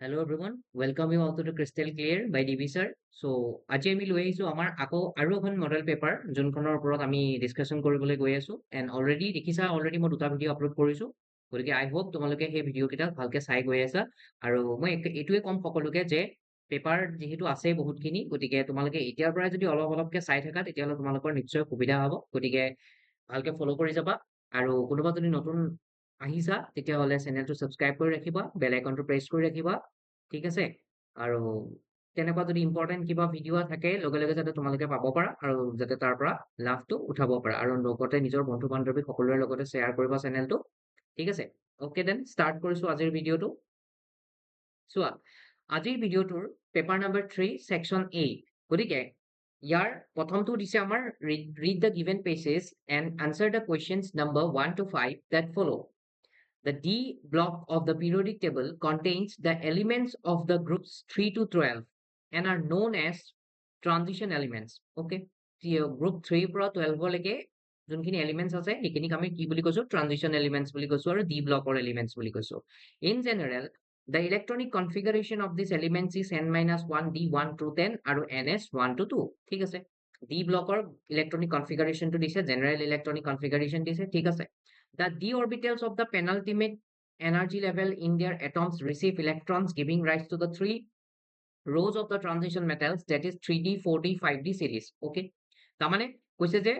Hello everyone, welcome you all to the Crystal Clear by DB sir. So আজি আমি লৈ আহিছো আমাৰ আকৌ আৰু এখন মডেল পেপাৰ যোনখনৰ ওপৰত আমি ডিসকাশন কৰিবলৈ গৈ আছো এণ্ড অলৰেডি দেখিছা অলৰেডি মই দুটা ভিডিঅ' আপলোড কৰিছো গতিকে আই হোপ তোমালোকে সেই ভিডিঅ' কেইটা ভালকে চাই গৈ আছা আৰু মই এইটোৱে কম সকলোকে যে পেপাৰ যিহেতু আছে বহুতখিনি গতিকে তোমালোকে এতিয়াৰ পৰাই যদি অলপ অলপকে চাই থাকা তেতিয়াহ'লে তোমালোকৰ নিশ্চয় সুবিধা হ'ব গতিকে ভালকে ফলো কৰি যাবা আৰু কোনোবা যদি নতুন আহিছা তেতিয়াহ'লে চেনেলটো ছাবস্ক্ৰাইব কৰি ৰাখিবা বেল আইকনটো প্ৰেছ কৰি ৰাখিবা ঠিক আছে আৰু তেনেকুৱা যদি ইম্পৰ্টেণ্ট কিবা ভিডিঅ' থাকে লগে লগে যাতে তোমালোকে পাব পাৰা আৰু যাতে তাৰ পৰা লাভটো উঠাব পাৰা আৰু লগতে নিজৰ বন্ধু বান্ধৱী সকলোৰে লগতে শ্বেয়াৰ কৰিবা চেনেলটো ঠিক আছে অ'কে দেন ষ্টাৰ্ট কৰিছো আজিৰ ভিডিঅ'টো চোৱা আজিৰ ভিডিঅ'টোৰ পেপাৰ নাম্বাৰ 3 ছেকশ্যন এ গতিকে ইয়াৰ প্ৰথমটো দিছে আমাৰ read the given pages and answer the questions number 1 to 5 that follow. The D block of the periodic table contains the elements of the groups 3 to 12 and are known as transition elements. Okay. Group 3 পৰা 12 লৈকে যোনখিনি elements আছে সেইখিনিক আমি কি বুলি কৈছো transition elements বুলি কৈছো আৰু D blockৰ elements বুলি কৈছো. In general, the electronic configuration of these elements is n-1 d1 to 10 আৰু ns 1 to 2 ঠিক আছে D blockৰ electronic configuration টো দিছে general electronic configuration দিছে ঠিক আছে The d orbitals of the penultimate energy level in their atoms receive electrons giving rise to the three rows of the transition metals that is 3d 4d 5d series okay তাৰমানে কৈছে যে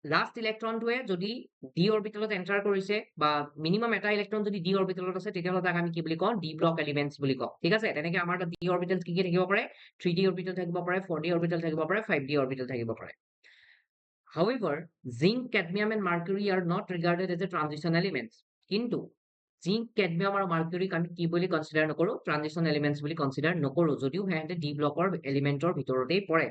last ইলেক্ট্ৰনটোৱে যদি D অৰবিটেলত enter কৰিছে বা minimum এটা electron যদি D অৰবিটেলত আছে তেতিয়াহ'লে তাক আমি কি বুলি কওঁ ডি ব্লক এলিমেন্টছ বুলি কওঁ ঠিক আছে তেনেকে আমাৰ তাত ডি অৰবিটেলছ কি কি থাকিব পাৰে 3d অৰবিটেল থাকিব পাৰে 4d অৰবিটেল থাকিব পাৰে 5d অৰবিটেল থাকিব পাৰে However, zinc, cadmium and mercury are not regarded as a transition elements. কিন্তু zinc, cadmium আৰু mercury আমি কি বুলি কনসিডাৰ নকৰো transition elements বুলি কনসিডাৰ নকৰো যদিও হেঁতে ডি ব্লকৰ এলিমেন্টৰ ভিতৰতেই পৰে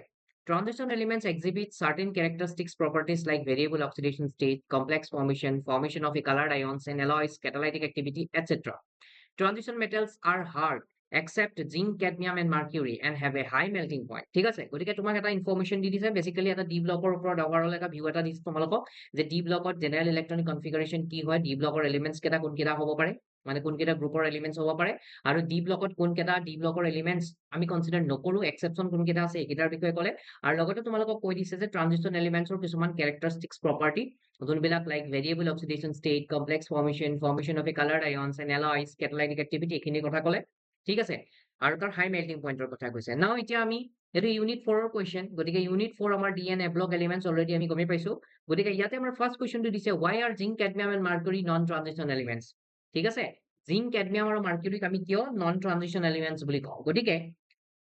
Transition elements exhibit certain characteristics properties like variable oxidation state, complex formation, formation of a colored ions and alloys, catalytic activity, etc. Transition metals are hard except zinc, cadmium and mercury and have a high melting point. ঠিক আছে গতিকে তোমাক এটা information দি দিছে basically এটা D ব্লকৰ ওপৰত overall এটা ভিউ এটা দিছে তোমালোকক যে ডি ব্লকত জেনাৰেল ইলেক্ট্ৰনিক কনফিগাৰেশন কি হয় ডি ব্লকৰ এলিমেন্টস কেটা কোন কেটা হ'ব পাৰে মানে কোন কেটা গ্ৰুপৰ এলিমেন্টস হ'ব পাৰে আৰু ডি ব্লকত কোন কেটা ডি ব্লকৰ এলিমেন্টস আমি কনসিডাৰ নকৰো এক্সেপশন কোন কেটা আছে একেটাৰ বিষয়ে ক'লে আৰু লগতে তোমালোকক কৈ দিছে যে ট্ৰানজিশন এলিমেন্টছৰ কিছুমান ক্যাৰেক্টাৰিষ্টিক্স প্ৰপাৰ্টি যোনবিলাক like variable oxidation state complex formation of a coloured ions and alloys catalytic activity এইখিনিৰ কথা ক'লে ঠিক আছে আৰু তাৰ হাই মেল্টিং পইণ্টৰ কথা কৈছে নাও এতিয়া আমি এইটো ইউনিট 4 ৰ কোৱেশ্চন গতিকে ইউনিট 4 আমাৰ D and A block elements already আমি গমে পাইছো গতিকে ইয়াতে আমাৰ ফাৰ্স্ট কোৱেশ্চনটো দিছে why are zinc cadmium and mercury non transition elements ঠিক আছে জিংক কেডমিয়াম আৰু মাৰ্কিউৰিক আমি কিয় নন ট্ৰানজিশন এলিমেন্টছ বুলি কওঁ গতিকে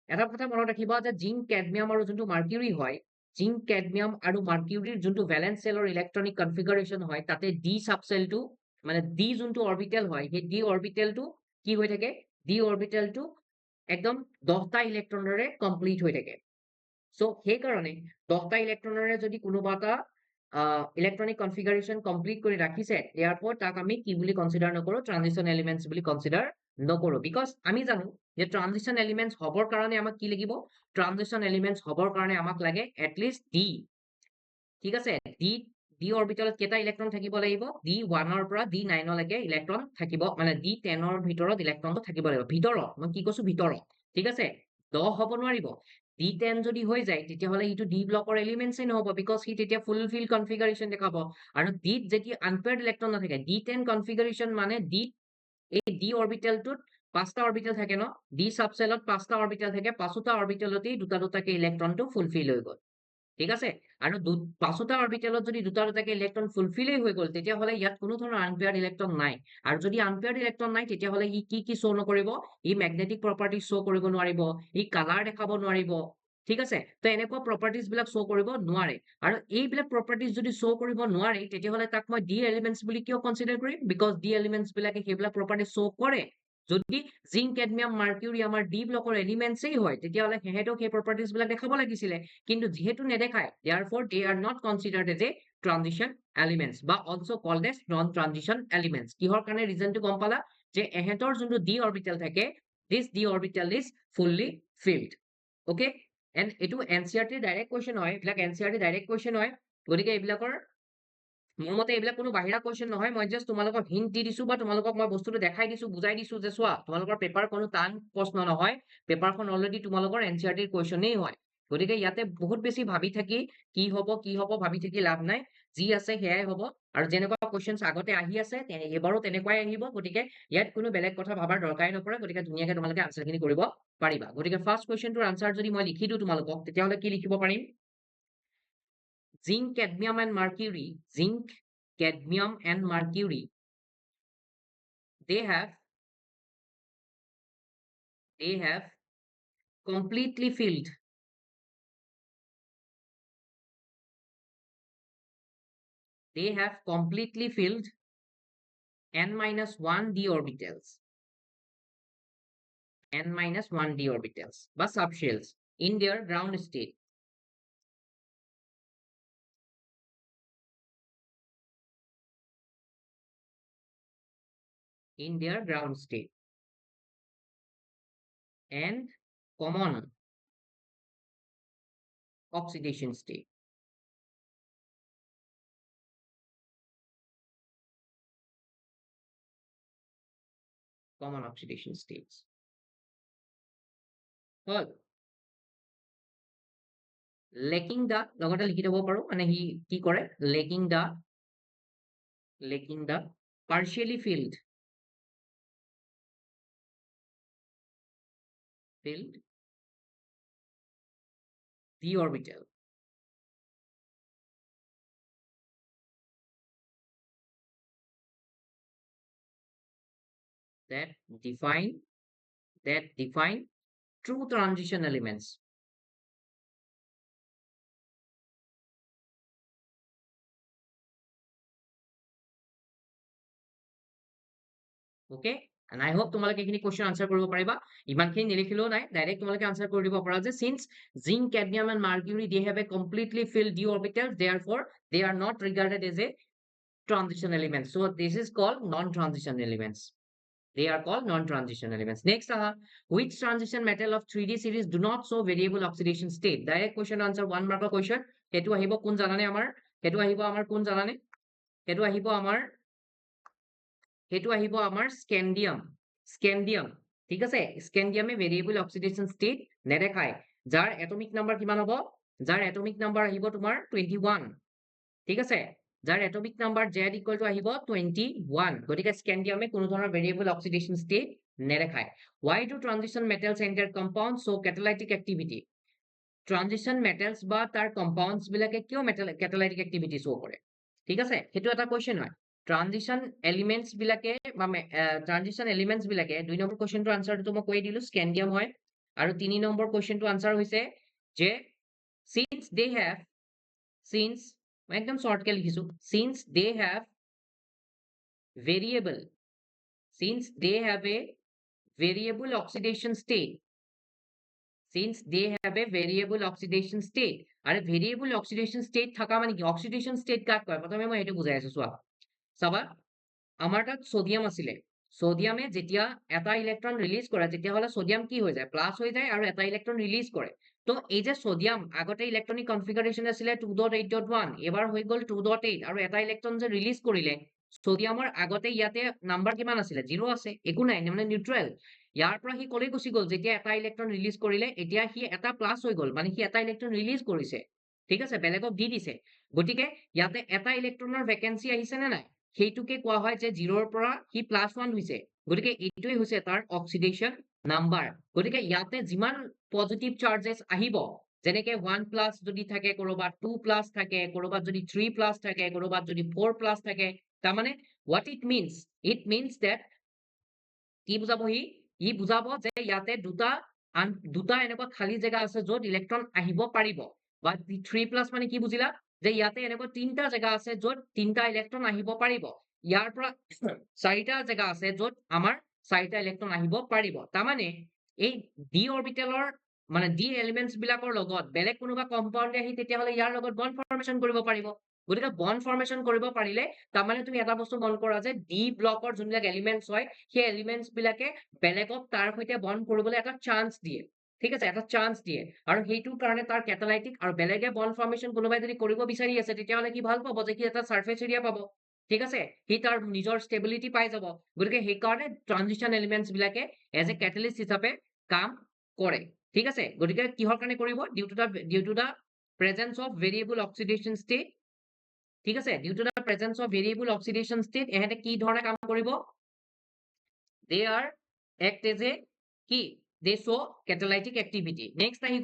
এটা কথা মনত ৰাখিবা যে জিংক কেডমিয়াম আৰু যোনটো মাৰ্কিউৰি হয় জিংক কেডমিয়াম আৰু মাৰ্কিউৰিৰ যোনটো ভ্যালেন্স সেলৰ ইলেক্ট্ৰনিক কনফিগাৰেশন হয় তাতে ডি সাবসেলটো মানে ডি যোনটো অৰবিটেল হয় সেই ডি অৰবিটেলটো কি হৈ থাকে ডি অৰবিটেলটো একদম 10টা ইলেক্ট্ৰনৰে কমপ্লিট হৈ থাকে সো সেই কাৰণে 10টা ইলেক্ট্ৰনৰে যদি কোনোবা এটা ইলেক্ট্ৰনিক কনফিগাৰেশন কমপ্লিট কৰি ৰাখিছে এয়াৰপৰ তাক আমি কি বুলি কনসিডাৰ নকৰো ট্ৰানজিশন এলিমেন্টছ বুলি কনসিডাৰ নকৰো বিকজ আমি জানো যে ট্ৰানজিশন এলিমেন্টছ হবৰ কাৰণে আমাক কি লাগিব ট্ৰানজিশন এলিমেন্টছ হবৰ কাৰণে আমাক লাগে এটলিষ্ট ডি ঠিক আছে ডি ডি অৰবিটেলত কেটা ইলেক্ট্ৰন থাকিব লাগিব ডি 1 ৰ পৰা ডি 9 লৈকে ইলেক্ট্ৰন থাকিব মানে ডি 10 ৰ ভিতৰত ইলেক্ট্ৰনটো থাকিব লাগিব ভিতৰত মই কি কৈছো ভিতৰত ঠিক আছে 10 হ'ব নোৱাৰিব ডি 10 যদি হৈ যায় তেতিয়াহ'লে ইটো ডি ব্লকৰ এলিমেন্টছই নহব বিকজ সি তেতিয়া ফুলফিল কনফিগাৰেশন দেখাব আৰু ডি যেতিয়া আনপেয়াৰ্ড ইলেক্ট্ৰন নাথাকে ডি 10 কনফিগাৰেশন মানে ডি এই ডি অৰবিটেলটোত 5টা অৰবিটেল থাকে ন ডি সাবসেলত 5টা অৰবিটেল থাকে 5টা অৰবিটেলতেই দুটা দুটাকে ইলেক্ট্ৰনটো ফুলফিল হৈ গ'ল ঠিক আছে আৰু 5টা অৰবিটেলত যদি দুটা দুটাকে ইলেক্ট্ৰন ফুলফিলেই হৈ গ'ল তেতিয়াহ'লে ইয়াত কোনো ধৰণৰ আনপেয়াৰ্ড ইলেক্ট্ৰন নাই আৰু যদি আনপেয়াৰ্ড ইলেক্ট্ৰন নাই তেতিয়াহ'লে ই কি শ্ব নকৰিব ই ম্যাগনেটিক প্ৰপাৰ্টি শ্ব কৰিব নোৱাৰিব ই কালাৰ দেখাব নোৱাৰিব ঠিক আছে তো এনেকুৱা প্ৰপাৰ্টিজ বিলাক শ্ব কৰিব নোৱাৰে আৰু এইবিলাক প্ৰপাৰ্টিজ যদি শ্ব কৰিব নোৱাৰে তেতিয়াহ'লে তাক মই ডি এলিমেন্টছ বুলি কিয় কনসিডাৰ কৰিম বিকজ ডি এলিমেন্টছ বিলাকে সেইবিলাক প্ৰপাৰ্টি শ্ব কৰে যদি জিংক কেডমিয়াম মাৰ্কিউৰি আমাৰ ডি ব্লকৰ এলিমেন্টছই হয় তেতিয়াহ'লে হেহেতক সেই প্ৰপাৰ্টিজ বিলাক দেখাব লাগিছিলে কিন্তু যেহেতু নেদেখায় therefore they are not considered as a transition elements বা also called as non transition elements কিহৰ কাৰণে ৰিজনটো গম পালা যে এহেতৰ যোনটো ডি অৰবিটেল থাকে this d orbital is fully filled okay and এইটো এনচিআৰটি ডাইৰেক্ট কোৱেশ্চন হয় এইবিলাক এনচিআৰটি ডাইৰেক্ট কোৱেশ্চন হয় গতিকে এইবিলাকৰ মোৰ মতে এইবিলাক কোনো বাহিৰা কুৱেশ্যন নহয়, মই জাষ্ট তোমালোকক হিন্ট দি দিছো বা তোমালোকক মই বস্তুটো দেখাই দিছো, বুজাই দিছো যে চোৱা তোমালোকৰ পেপাৰ কোনো টান প্ৰশ্ন নহয়, পেপাৰখন অলৰেডি তোমালোকৰ এনচিইআৰটিৰ কুৱেশ্যনেই হয়। গতিকে ইয়াতে বহুত বেছি ভাবি থাকি কি হব ভাবি থাকি লাভ নাই, যি আছে সেয়াই হব। আৰু যেনেকুৱা কুৱেশ্যনছ আগতে আহি আছে এইবাৰো তেনেকুৱাই আহিব। গতিকে ইয়াত কোনো বেলেগ কথা ভাবাৰ দৰকাৰেই নপৰে। গতিকে ধুনীয়াকে তোমালোকে আনচাৰখিনি কৰিব পাৰিবা। গতিকে ফাৰ্ষ্ট কুৱেশ্যনটোৰ আনচাৰ যদি মই লিখি দিওঁ তোমালোকক, তেতিয়াহ'লে কি লিখিব পাৰিম? Zinc, cadmium, and mercury. Zinc, cadmium, and mercury. They have completely filled. They have completely filled n-1 d orbitals. n-1 d orbitals বা subshells in their ground state. In their ground state. And common oxidation state. Common oxidation states. Well, lacking the লগতে লিখি থব পাৰো, মানে সি কি কৰে, lacking the partially filled d orbital. That define true transition elements. Okay, and I hope তোমালোকে এইখিনি question answer কৰিব পাৰিবা। ইমানখিনি নিলিখিলেও নাই, ডাইৰেক্ট তোমালোকে answer কৰি দিব পাৰা যে since zinc, cadmium, and mercury they have a completely filled d orbital, therefore they are not regarded as a transition elements. So this is called non-transition elements. They are called non-transition elements. Next, which transition metal of 3D series do not show variable oxidation state? Direct question answer 1 mark question. Hetu ahibo kun janane amar? Hetu ahibo amar kun janane? Hetu ahibo amar scandium. Scandium. ঠিক আছে? Scandium এ variable oxidation state নেদেখায়। যাৰ atomic number কিমান হ'ব? যাৰ atomic number আহিব তোমাৰ 21. ঠিক আছে? যাৰ atomic number Z equal to আহিব 21. গতিকে স্কেন্ডিয়ামে কোনো ধৰণৰ variable oxidation state নেদেখায়। Why do transition metals and their compounds show catalytic activity? Transition metals বা তাৰ compounds বিলাকে কিয় catalytic activity show কৰে? ঠিক আছে? সেইটো এটা question হয়। Transition elements বিলাকে বা transition elements বিলাকে 2 নম্বৰ questionটোৰ answerটো মই কৈ দিলো, স্কেন্ডিয়াম হয়। আৰু 3 নম্বৰ questionটোৰ answer হৈছে যে since মই একদম shortকে লিখিছো, since they have a variable oxidation state, আৰু variable oxidation state থাকা মানে কি? Oxidation state কাক কয়? প্ৰথমে মই এইটো বুজাই আছো, চোৱা চাবা, আমাৰ তাত সোডিয়াম আছিলে, সোডিয়ামে যেতিয়া এটা ইলেক্ট্ৰন ৰিলিজ কৰে তেতিয়াহ'লে সোডিয়াম কি হৈ যায়? প্লাছ হৈ যায় আৰু এটা ইলেক্ট্ৰন ৰিলিজ কৰে। তো এই যে সোডিয়াম আগতে ইলেক্ট্ৰনিক কনফিগাৰেশ্যন আছিলে 2.8.1, এবাৰ হৈ গ'ল 2.8, আৰু এটা ইলেক্ট্ৰন যে ৰিলিজ কৰিলে, সোডিয়ামৰ আগতে ইয়াতে নাম্বাৰ কিমান আছিলে? 0 আছে, একো নাই, মানে নিউট্ৰেল। ইয়াৰ পৰা সি কলৈ গুচি গ'ল? যেতিয়া এটা ইলেক্ট্ৰন ৰিলিজ কৰিলে, এতিয়া সি এটা প্লাছ হৈ গ'ল, মানে সি এটা ইলেক্ট্ৰন ৰিলিজ কৰিছে। ঠিক আছে, বেলেগক দি দিছে। গতিকে ইয়াতে এটা ইলেক্ট্ৰনৰ ভেকেঞ্চি আহিছে নে নাই? সেইটোকে কোৱা হয় যে 0ৰ পৰা সি +1 হৈছে। গতিকে এইটোৱে হৈছে তাৰ অক্সিডেশ্যন নাম্বাৰ। গতিকে ইয়াতে যিমান পজিটিভ চাৰ্জেছ আহিব, যেনেকে 1+ যদি থাকে, কৰবাত 2+ থাকে, কৰবাত যদি 3+ থাকে, কৰবাত যদি 4+ থাকে, তাৰমানে what it means that কি বুজাব ই বুজাব যে ইয়াতে দুটা এনেকুৱা খালী জেগা আছে য'ত ইলেক্ট্ৰন আহিব পাৰিব। বা 3+ মানে কি বুজিলা? যে ইয়াতে এনেকুৱা 3টা জেগা আছে য'ত 3টা ইলেক্ট্ৰন আহিব পাৰিব। ইয়াৰ পৰা 4টা জেগা আছে য'ত আমাৰ 4টা ইলেক্ট্ৰন আহিব পাৰিব। তাৰমানে এই ডি অৰবিটেলৰ মানে ডি এলিমেন্টছ বিলাকৰ লগত বেলেগ কোনোবা কম্পাউণ্ডে আহি তেতিয়াহ'লে ইয়াৰ লগত বন্ড ফৰ্মেশ্যন কৰিব পাৰিব। গতিকে বন্ড ফৰ্মেশ্যন কৰিব পাৰিলে তাৰমানে তুমি এটা বস্তু মন কৰা যে ডি ব্লকৰ যোনবিলাক এলিমেন্টছ হয়, সেই এলিমেন্টছ বিলাকে বেলেগক তাৰ সৈতে বন্ড কৰিবলৈ এটা চান্স দিয়ে। ঠিক আছে, এটা চান্স দিয়ে আৰু সেইটোৰ কাৰণে তাৰ কেটালাইটিক আৰু বেলেগে বন্ড ফৰ্মেশ্যন কোনোবাই যদি কৰিব বিচাৰি আছে তেতিয়াহ'লে কি ভাল পাব যে কি এটা সাৰফেস এৰিয়া পাব, ঠিক আছে, সি তাৰ নিজৰ ষ্টেবিলিটি পাই যাব। গতিকে সেইকাৰণে ট্ৰানজিশন এলিমেন্টছ বিলাকে এজ এ কেটালিষ্ট হিচাপে কাম কৰে, ঠিক আছে। গতিকে কিহৰ কাৰণে কৰিব, due to the presence of variable oxidation state, ঠিক আছে, due to the presence of variable oxidation state এহেঁতে কি ধৰণে কাম কৰিব, they are act as a কি, they show catalytic activity. Next আহি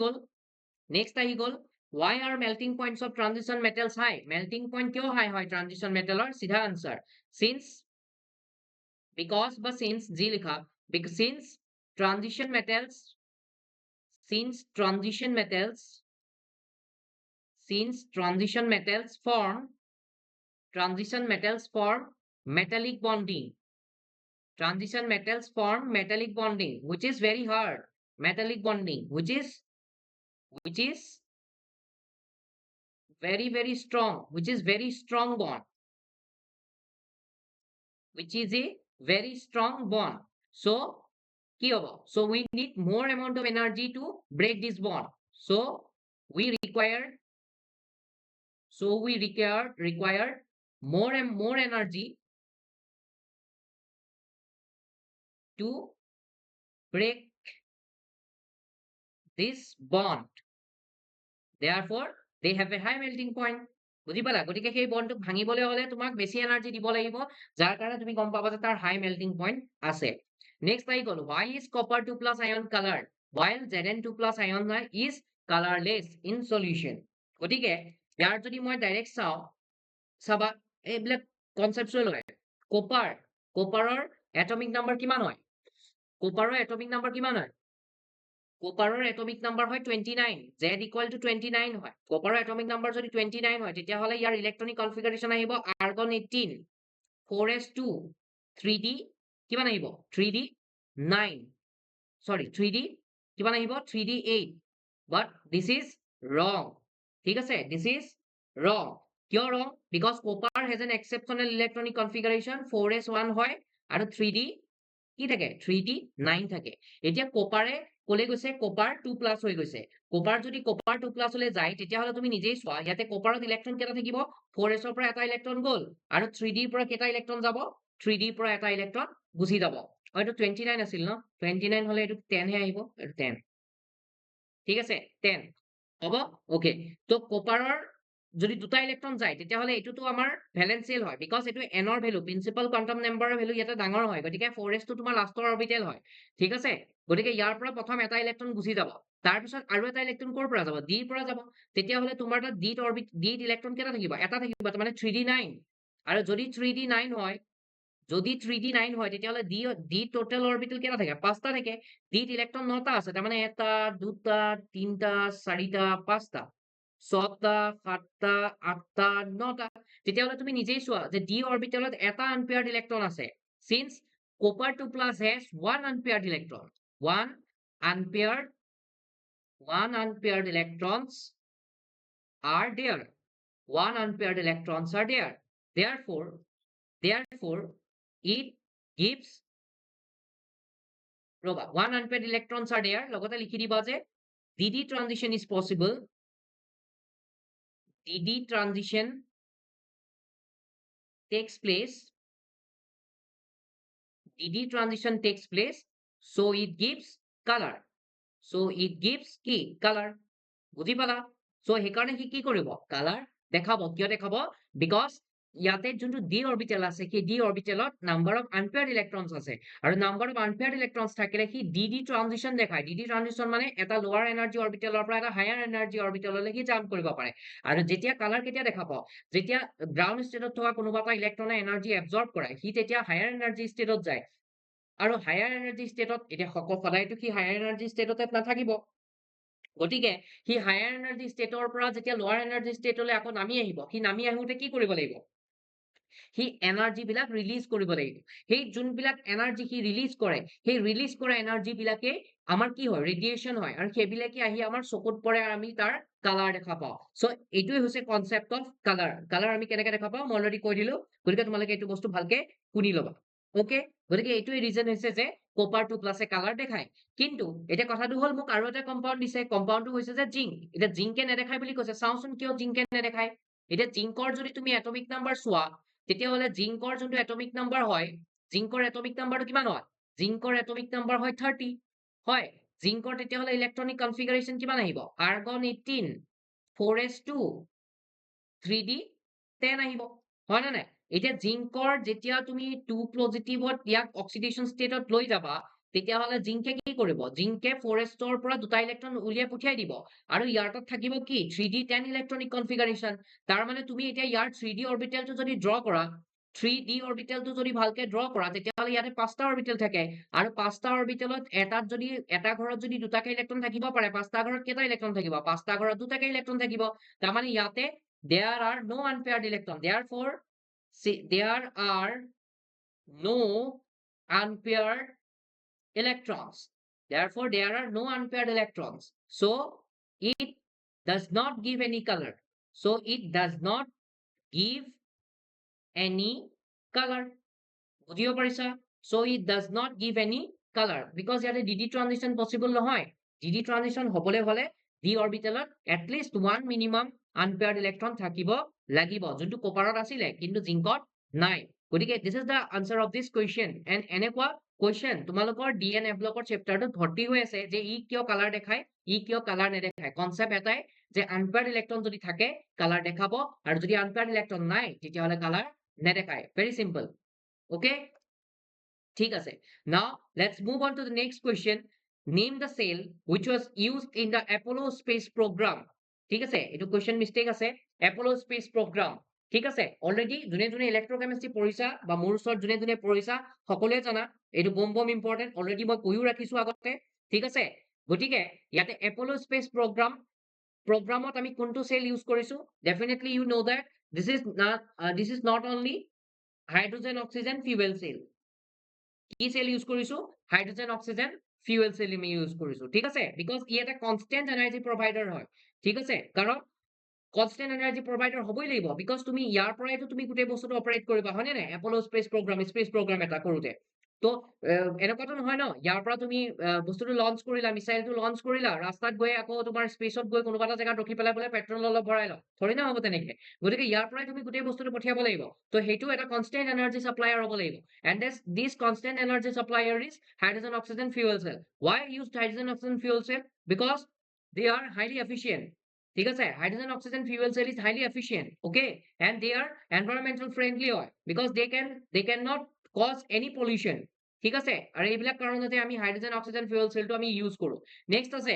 গ'ল why are melting points of transition metals high? Melting point কিয় high হয় transition metalৰ, চিধা answer since, because বা since যি লিখা, since transition metals since transition metals form metallic bonding. Transition metals form metallic bonding, which is very hard. Metallic bonding, which is very strong, which is very strong bond, which is a very strong bond. So কি হব, so we need more amount of energy to break this bond. So we require more and more energy to break this bond. Therefore they have a high melting point. বুজি পালা, গতিকে সেই বন্ডটো ভাঙিবলৈ হলে তোমাক বেছি এনাৰ্জি দিব লাগিব, যাৰ কাৰণে তুমি গম পাবা যে তাৰ হাই মেল্টিং পইণ্ট আছে। নেক্সট আহি গ'ল why is copper 2+ ion colored while Zn2+ ion is colorless in solution. গতিকে ইয়াৰ যদি মই ডাইৰেক্ট চাবা এইবিলাক কনচেপচুৱেল হয়। কপাৰৰ এটমিক নাম্বাৰ কিমান হয়, কপাৰৰ এটমিক নাম্বাৰ কিমান হয়, কপাৰৰ এটমিক নাম্বাৰ হয় 29, Z equal to 29 হয়। কপাৰৰ এটমিক নাম্বাৰ যদি 29 হয় তেতিয়াহ'লে ইয়াৰ ইলেক্ট্ৰনিক কনফিগাৰেশ্যন আহিব আৰ্গন 18 4s2 3d কিমান আহিব 3d 9 সৰি 3d কিমান আহিব 3d 8, but this is wrong, ঠিক আছে, this is wrong। কিয় wrong, because copper has an exceptional electronic configuration 4s1 হয় আৰু 3d কি থাকে 3d 9 থাকে। এতিয়া কপাৰে কলে গৈছে কপাৰ 2+ হৈ গৈছে, কপাৰ যদি কপাৰ 2+ হলে যায় তেতিয়াহ'লে তুমি নিজেই চোৱা ইয়াতে কপাৰত ইলেক্ট্ৰন কেইটা থাকিব, 4s ৰ পৰা এটা ইলেক্ট্ৰন গ'ল আৰু 3d ৰ পৰা কেইটা ইলেক্ট্ৰন যাব, 3d ৰ পৰা এটা ইলেক্ট্ৰন গুচি যাব। এইটো 29 আছিল ন, 29 হলে এইটো 10 হে আহিব, এইটো 10, ঠিক আছে 10 হ'ব। ওকে, তো কপাৰৰ যদি দুটা ইলেক্ট্ৰন যায় তেতিয়াহ'লে এইটোতো আমাৰ ভেলেন্সিয়েল হয়, বিকজ এইটো এনৰ ভেলু প্ৰিন্সিপাল কোৱান্টাম নাম্বাৰৰ ভেলু ইয়াতে ডাঙৰ হয়, গতিকে 4s টো তোমাৰ লাষ্টৰ অৰবিটেল হয়, ঠিক আছে। গতিকে ইয়াৰ পৰা প্ৰথম এটা ইলেক্ট্ৰন গুচি যাব, তাৰপিছত আৰু এটা ইলেক্ট্ৰন ক'ৰ পৰা যাব, ডিৰ পৰা যাব, তেতিয়াহ'লে তোমাৰ তাত ডিত ইলেক্ট্ৰন কেইটা থাকিব, এটা থাকিব, তাৰমানে 3d 9, আৰু যদি 3d 9 হয়, যদি 3d 9 হয় তেতিয়াহ'লে ডি টোটেল অৰবিটেল কেইটা থাকে, 5টা থাকে, ডিত ইলেক্ট্ৰন 9টা আছে, তাৰমানে 1টা 2টা 3টা 4টা 5টা 6টা 7টা 8টা 9টা। তেতিয়াহ'লে তুমি নিজেই চোৱা যে ডি অৰবিটেলত এটা আনপেয়াৰ্ড ইলেক্ট্ৰন আছে, since copper 2+ has one unpaired electron, one unpaired electrons are there, therefore it gives one unpaired electrons are there, লগতে লিখি দিবা যে dd transition is possible, dd transition takes place, so it gives color, কি color, বুজি পালা। so সেইকাৰণে কি কৰিব, color দেখাব, কিয় দেখাব, বিকজ ইয়াতে যোনটো ডি অৰবিটেল আছে সেই ডি অৰবিটেলত নাম্বাৰ অফ আনপেয়াৰ্ড ইলেক্ট্ৰনছ আছে, আৰু নাম্বাৰ অফ আনপেয়াৰ্ড ইলেক্ট্ৰনছ থাকিলে সি ডি ট্ৰানজিশন দেখায়, ডি ট্ৰানজিশন মানে এটা লোৱাৰ এনাৰ্জি অৰবিটেলৰ পৰা এটা হায়াৰ এনাৰ্জি অৰবিটেললৈ সি জাম্প কৰিব পাৰে। আৰু যেতিয়া কালাৰ কেতিয়া দেখা পাওঁ, যেতিয়া গ্ৰাউণ্ড ষ্টেটত থকা কোনোবা এটা ইলেক্ট্ৰনে এনাৰ্জি এবজৰ্ব কৰে, সি তেতিয়া হায়াৰ এনাৰ্জি ষ্টেটত যায়, আৰু হায়াৰ এনাৰ্জি ষ্টেটত এতিয়া সদায়তো সি হায়াৰ এনাৰ্জি ষ্টেটতে নাথাকিব, গতিকে সি হায়াৰ এনাৰ্জি ষ্টেটৰ পৰা যেতিয়া লোৱাৰ এনাৰ্জি ষ্টেটলৈ আকৌ নামি আহিব, সি নামি আহোঁতে কি কৰিব লাগিব, সি এনাৰ্জি বিলাক ৰিলিজ কৰিব লাগিব, সেই যোনবিলাক এনাৰ্জি সি ৰিলিজ কৰে, সেই ৰিলিজ কৰা এনাৰ্জি বিলাকে আমাৰ কি হয়, ৰেডিয়েশ্যন হয়, আৰু সেইবিলাকে আহি আমাৰ চকুত পৰে আৰু আমি তাৰ কালাৰ দেখা পাওঁ। চ' এইটোৱে হৈছে কনচেপ্ট অফ কালাৰ আমি কেনেকে দেখা পাওঁ মই অলৰেডি কৈ দিলো, গতিকে তোমালোকে এইটো বস্তু ভালকে শুনি ল'বা। ওকে, গতিকে এইটোৱে ৰিজন হৈছে যে কপাৰ 2 প্লাছে কালাৰ দেখায় কিন্তু এতিয়া কথাটো হ'ল মোক আৰু এটা কম্পাউণ্ড দিছে কম্পাউণ্ডটো হৈছে যে জিংক এতিয়া জিংকে নেদেখায় বুলি কৈছে চাওচোন কিয় জিংকে নেদেখায় এতিয়া জিংকৰ যদি তুমি এটমিক নাম্বাৰ চোৱা তেতিয়াহ'লে জিংকৰ যোনটো এটমিক নাম্বাৰ হয় জিংকৰ এটমিক নাম্বাৰটো কিমান হয় জিংকৰ এটমিক নাম্বাৰ হয় 30 হয় জিংকৰ তেতিয়াহ'লে ইলেক্ট্ৰনিক কনফিগাৰেশ্যন কিমান আহিব আৰ্গন 18 4s2 3d 10 আহিব হয় না নাই এতিয়া জিংকৰ যেতিয়া তুমি 2 পজিটিভত ইয়াক অক্সিডেশন ষ্টেটত লৈ যাবা তেতিয়াহ'লে জিংকে কি কৰিব জিংকে 4s ৰ পৰা দুটা ইলেক্ট্ৰন উলিয়াই পঠিয়াই দিব আৰু ইয়াৰ তাত থাকিব কি 3d 10 ইলেক্ট্ৰনিক কনফিগাৰেশ্যন তাৰ মানে তুমি এতিয়া ইয়াৰ 3d অৰবিটেলটো যদি ড্ৰ কৰা 3d অৰবিটেলটো যদি ভালকে ড্ৰ কৰা তেতিয়াহ'লে ইয়াতে পাঁচটা অৰবিটেল থাকে আৰু পাঁচটা অৰবিটেলত এটাত যদি এটা ঘৰত যদি দুটাকে ইলেক্ট্ৰন থাকিব পাৰে পাঁচটা ঘৰত কেইটা ইলেক্ট্ৰন থাকিব পাঁচটা ঘৰত দুটাকে ইলেক্ট্ৰন থাকিব তাৰ মানে ইয়াতে there are no unpaired electrons therefore see there are no unpaired electrons therefore there are no unpaired electrons so it does not give any color so it does not give any color বুজিব পাৰিছা so it does not give any color because ইয়াতে dd transition possible নহয় dd transition হবলে হলে d অৰবিটেলত at least one minimum unpaired electron থাকিব লাগিব যোনটো কপাৰত আছিলে কিন্তু জিংকত নাই গতিকে this is the answer of this question and এনেকুৱা question তোমালোকৰ dnf ব্লকৰ চেপ্টাৰটোত ভৰ্তি হৈ আছে যে ই কিয় কালাৰ দেখায় ই কিয় কালাৰ নেদেখায় কনসেপ্ট এটাই যে unpaired electron যদি থাকে কালাৰ দেখাব আৰু যদি unpaired electron নাই তেতিয়াহলে কালাৰ নেদেখায় very simple okay ঠিক আছে now let's move on to the next question name the cell which was used in the apollo space program ঠিক আছে এটো question mistake আছে apollo space program ঠিক আছে অলৰেডি যোনে যোনে ইলেক্ট্ৰোকেমিষ্ট্ৰি পঢ়িছা বা মোৰ ওচৰত যোনে যোনে পঢ়িছা সকলোৱে জানা এটো বম ইম্পৰ্টেন্ট অলৰেডি মই কৈও ৰাখিছো আগতে ঠিক আছে গতিকে ইয়াতে apollo space program প্ৰগ্ৰামত আমি কোনটো সেল ইউজ কৰিছো definitely you know that this is not only hydrogen oxygen fuel cell কি সেল ইউজ কৰিছো হাইড্ৰোজেন অক্সিজেন ফিউয়েল সেল আমি ইউজ কৰিছো ঠিক আছে বিকজ ই এটা কনস্ট্যান্ট এনাৰ্জি প্ৰভাইডাৰ হয় ঠিক আছে কাৰণ কনস্ট্যান্ট এনাৰ্জি প্ৰভাইডাৰ হ'বই লাগিব বিকজ তুমি ইয়াৰ পৰাইতো তুমি গোটেই বস্তুটো অপাৰেট কৰিবা হয়নে নাই এপলো স্পেচ প্ৰগ্ৰাম এটা কৰোতে তো এনেকুৱাটো নহয় ন ইয়াৰ পৰা তুমি বস্তুটো লঞ্চ কৰিলা মিছাইলটো লঞ্চ কৰিলা ৰাস্তাত গৈ আকৌ তোমাৰ স্পেচত গৈ কোনোবা এটা জেগাত ৰখি পেলাই বোলে পেট্ৰল অলপ ভৰাই লও থৰি না হ'ব তেনেকে গতিকে ইয়াৰ পৰাই তুমি গোটেই বস্তুটো পঠিয়াব লাগিব তো সেইটো এটা কনস্ট্যান্ট এনাৰ্জি সাপ্লায়াৰ হ'ব লাগিব and this constant energy supplier is hydrogen oxygen fuel cell why used hydrogen oxygen fuel cell because they are highly efficient ঠিক আছে hydrogen oxygen fuel cell is highly efficient okay and they are environmental friendly হয় because they cannot cause any pollution ঠিক আছে আৰু এইবিলাক কাৰণতে আমি hydrogen oxygen fuel cell টো আমি ইউজ কৰো next আছে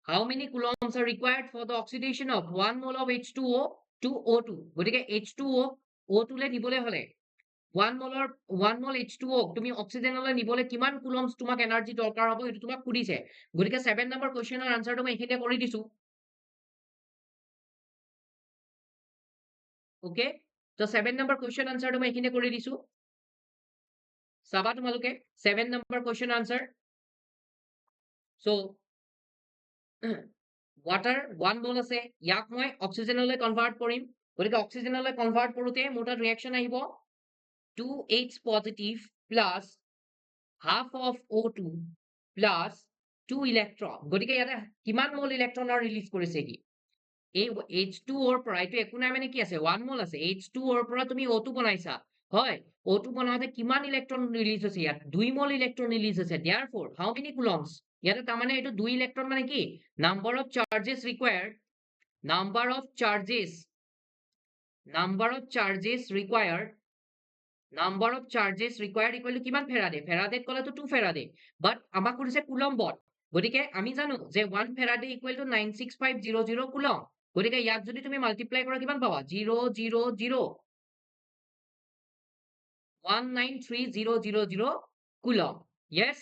how many coulombs are required for the oxidation of 1 mole of H2O to O2 গতিকে H2O O2 লে দিবলে হলে 1 mol H2O তুমি অক্সিজেনলৈ নিবলে কিমান কুলম্বস তোমাক এনাৰ্জি দৰকাৰ হ'ব এটো তোমাক সুধিছে গতিকে 7 নম্বৰ কোৱেশ্চনৰ আনসাৰটো মই এখিতে কৰি দিছো ওকে তো 7 নম্বৰ কোৱেশ্চন আনসাৰটো মই এখিতে কৰি দিছো চাবা তোমালোকে 7 number question answer so water 1 mol আছে ইয়াক মই অক্সিজেনলৈ কনভাৰ্ট কৰিম গতিকে অক্সিজেনলৈ কনভাৰ্ট কৰোতে মোৰ তাত ৰিঅ্যাকশন আহিব 2H positive plus half of O2 plus 2 electron গতিকে ইয়াতে কিমান মোল ইলেক্ট্ৰনৰ ৰিলিজ কৰিছে কি এই H2O ৰ পৰা এইটো একো নাই মানে কি আছে 1 মোল আছে H2O ৰ পৰা তুমি O2 বনাইছা হয় O2 বনাওতে কিমান ইলেক্ট্ৰন ৰিলিজ হৈছে ইয়াত 2 মোল ইলেক্ট্ৰন ৰিলিজ হৈছে therefore how many coulombs ইয়াতে তাৰ মানে এইটো 2 ইলেক্ট্ৰন মানে কি number of charges required number of charges required number of charges required equal to কিমান ফেৰাডে ফেৰাডেত কলেতো 2 ফেৰাডে বাট আমাক কৈছে কুলম্বত গতিকে আমি জানো যে 1 ফেৰাডে ইকুৱেল টু 96500 কুলম গতিকে ইয়াক যদি তুমি মাল্টিপ্লাই কৰা কিমান পাবা 000193000 coulomb yes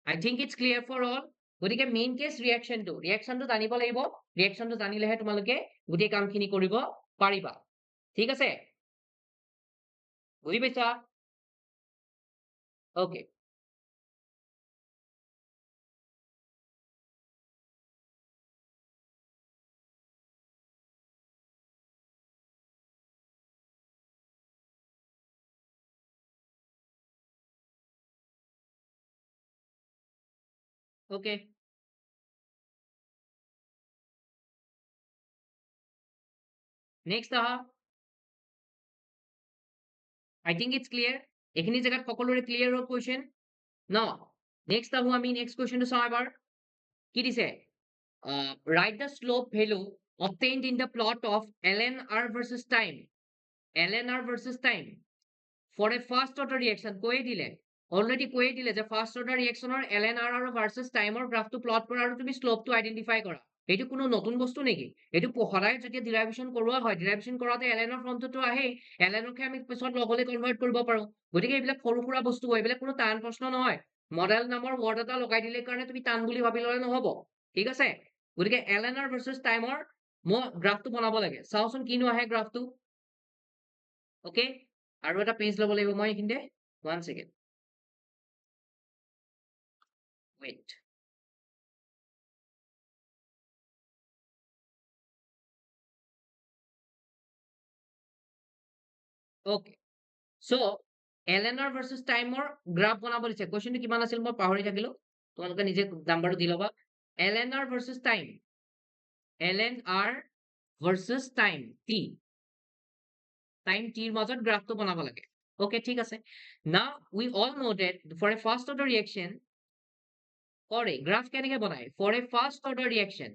I think it's clear for all গতিকে মেইন কেস ৰিঅ্যাকশনটো জানিব লাগিব ৰিঅ্যাকশনটো জানিলেহে তোমালোকে গোটেই কামখিনি কৰিব পাৰিবা ঠিক আছে বুজি পাইছা okay ওকে, নেক্সট আহা। আই থিংক ইটস ক্লিয়াৰ। এইখিনি জেগাত সকলোৰে ক্লিয়াৰ হ'ল কুৱেশ্যন ন? নেক্সট আহো আমি, নেক্সট কুৱেশ্যনটো চাওঁ এবাৰ। কি দিছে? Write the slope value obtained in the plot of ln r versus time, ln r versus time for a first order reaction। কৈয়ে দিলে, অলৰেডি কৈয়ে দিলে যে ফাৰ্ষ্ট অৰ্ডাৰ ৰিয়েকশ্যনৰ ln r আৰু ভাৰ্চেছ টাইমৰ গ্ৰাফটো প্লট কৰা আৰু তুমি শ্লোপটো আইডেন্টিফাই কৰা। এইটো কোনো নতুন বস্তু নেকি? এইটো সদায় যেতিয়া ডিৰাইভেশ্যন কৰোৱা হয়, ডিৰাইভেশ্যন কৰাতে ln ৰ ফৰ্মটোতো আহেই, ln কে আমি পিছত লগলৈ কনভাৰ্ট কৰিব পাৰো। গতিকে এইবিলাক সৰু সুৰা বস্তু হয়, এইবিলাক কোনো টান প্ৰশ্ন নহয়। মডেল নামৰ ৱৰ্ড এটা লগাই দিলে কাৰণে তুমি টান বুলি ভাবি ল'লে নহ'ব, ঠিক আছে? গতিকে ln r ভাৰ্চেছ টাইমৰ মই গ্ৰাফটো বনাব লাগে। চাওচোন কিনো আহে গ্ৰাফটো। অ'কে, আৰু এটা পেজ ল'ব লাগিব মই এইখিনিতে। 1 ছেকেণ্ড, ৱেইট। অ'কে, চ' ln r ভাৰ্চেছ টাইমৰ গ্ৰাফ বনাব দিছে। কুৱেশ্যনটো কিমান আছিল মই পাহৰি থাকিলো, তোমালোকে নিজে নাম্বাৰটো দি ল'বা। ln r versus time, ln r versus time t, time টিৰ মাজত গ্ৰাফটো বনাব লাগে। অ'কে, ঠিক আছে। Now we all know that for a first order reaction, কৰে গ্ৰাফ কেনেকে বনায় for a first order reaction.